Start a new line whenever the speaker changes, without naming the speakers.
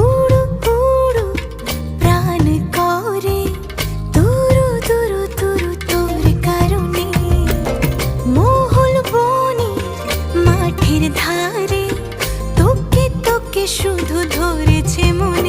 উড়ু উড়ু প্রাণ করে তুরু তুরু তুরু তোর কারণে। মহল বনে মাঠের ধারে তোকে তোকে শুধু ধরেছে মনে।